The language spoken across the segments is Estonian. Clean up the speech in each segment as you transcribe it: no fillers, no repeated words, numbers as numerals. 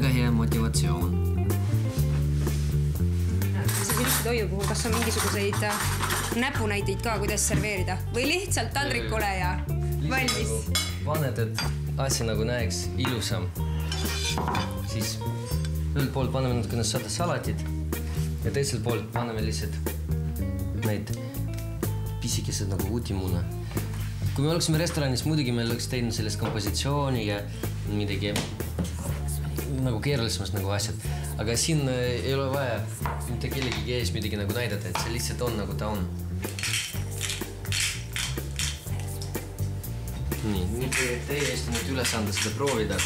väga hea motivatsioon. Sellise toidu puhul, kas on mingisuguseid näpunäiteid ka, kuidas serveerida? Või lihtsalt taldrikule ja valmis? Paned, et asja nagu näeks ilusam. Siis ühelt poolt paneme natukene salatid ja teiselt poolt paneme lihtsalt neid pisikesed nagu utimuna. Kui me oleksime restoranis, muidugi meil oleks teinud sellest kompositsiooni ja midagi nagu keerulisemast nagu asjad. Aga siin ei ole vaja mitte kellegi ees midagi nagu näidata, et see lihtsalt on nagu ta on. Nii, nüüd teie eest nüüd üles anda seda proovida.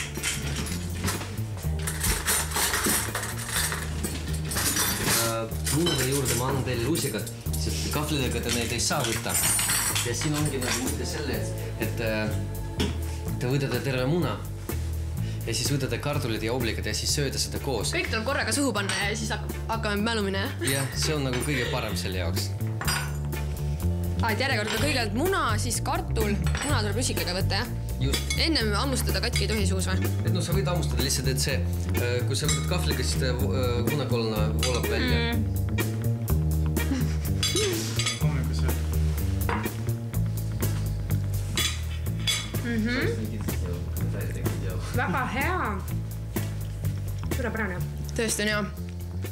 Munade juurde ma annan teile luusikad, sest kahvlidega te neid ei saa võtta. Ja siin ongi nagu mõte selle, et te võtate terve muna ja siis võtate kartulid ja oblikad ja siis sööda seda koos. Kõik tuleb korraga suhu panna ja siis hakkame mälumine. Jah, see on nagu kõige parem selle jaoks. Et järjekord on kõigepealt muna, siis kartul. Muna tuleb rusikaga võtta, jah? Just. Ennem ammustada katki ei tohi suus või? Et no sa võid ammustada lihtsalt, et see, kui sa võtad kahvliga, siis kunakolna voolab välja. Väga hea. Suurepärane. Tõesti on hea.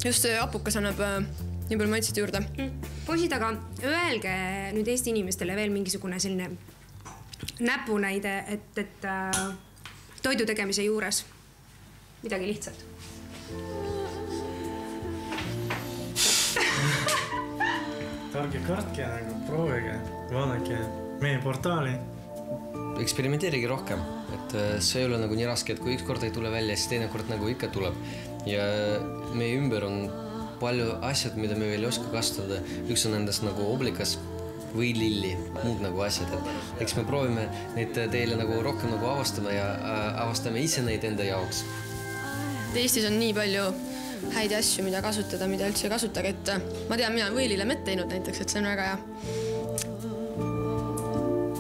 Just apukas annab nii palju maitset juurde. Poisid, aga öelge nüüd Eesti inimestele veel mingisugune selline näpunäide, et toidu tegemise juures midagi lihtsalt. Targe kartke, proovige, vaadake meie portaali. Eksperimenteerige rohkem, et see ei ole nagu nii raske, et kui üks kord ei tule välja, siis teine kord nagu ikka tuleb. Ja meie ümber on palju asjad, mida me veel ei oska kasutada. Üks on endast nagu oblikas või lilli, muud nagu asjad. Eks me proovime neid teile nagu rohkem nagu avastama ja avastame ise neid enda jaoks. Eestis on nii palju häid asju, mida kasutada, mida üldse kasutage, et ma tean, mina võilile mett teinud näiteks, et see on väga hea.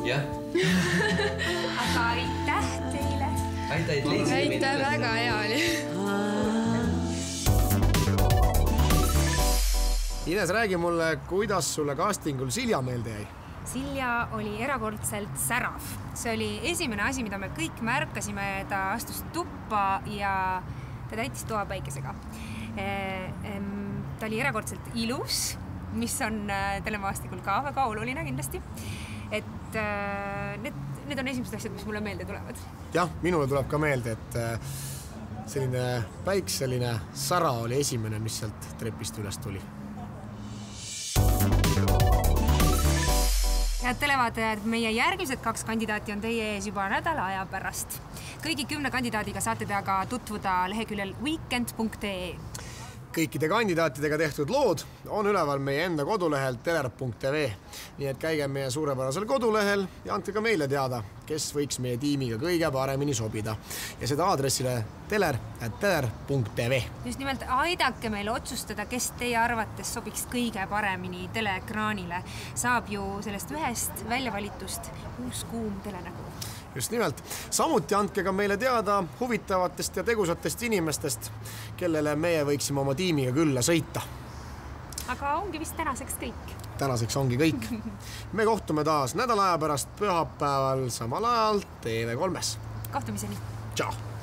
Jah. Aga aitäh teile. Aitäh, väga hea oli. Ines, räägi mulle, kuidas sulle castingul Silja meelde jäi? Silja oli erakordselt särav. See oli esimene asi, mida me kõik märkasime. Ta astus tuppa ja ta täitis toa päikesega. Ta oli erakordselt ilus, mis on telemaastikul ka väga oluline kindlasti. Et need on esimesed asjad, mis mulle meelde tulevad. Jah, minule tuleb ka meelde, et selline päikseline sära oli esimene, mis sealt trepist üles tuli. Head televaatajad, meie järgmised 2 kandidaati on teie ees juba nädala aja pärast. Kõigi 10 kandidaadiga saate te aga tutvuda leheküljel weekend.ee. Kõikide kandidaatidega tehtud lood on üleval meie enda kodulehel teler.tv. Nii et käige meie suurepärasel kodulehel ja andke ka meile teada, kes võiks meie tiimiga kõige paremini sobida. Ja seda aadressile teler.tv. Just nimelt aidake meil otsustada, kes teie arvates sobiks kõige paremini teleekraanile. Saab ju sellest ühest väljavalitust uus kuum telenägu. Just nimelt. Samuti andke ka meile teada huvitavatest ja tegusatest inimestest, kellele meie võiksime oma tiimiga külla sõita. Aga ongi vist tänaseks kõik. Tänaseks ongi kõik. Me kohtume taas nädala aja pärast pühapäeval samal ajal TV3-s. Kohtumiseni. Tšau!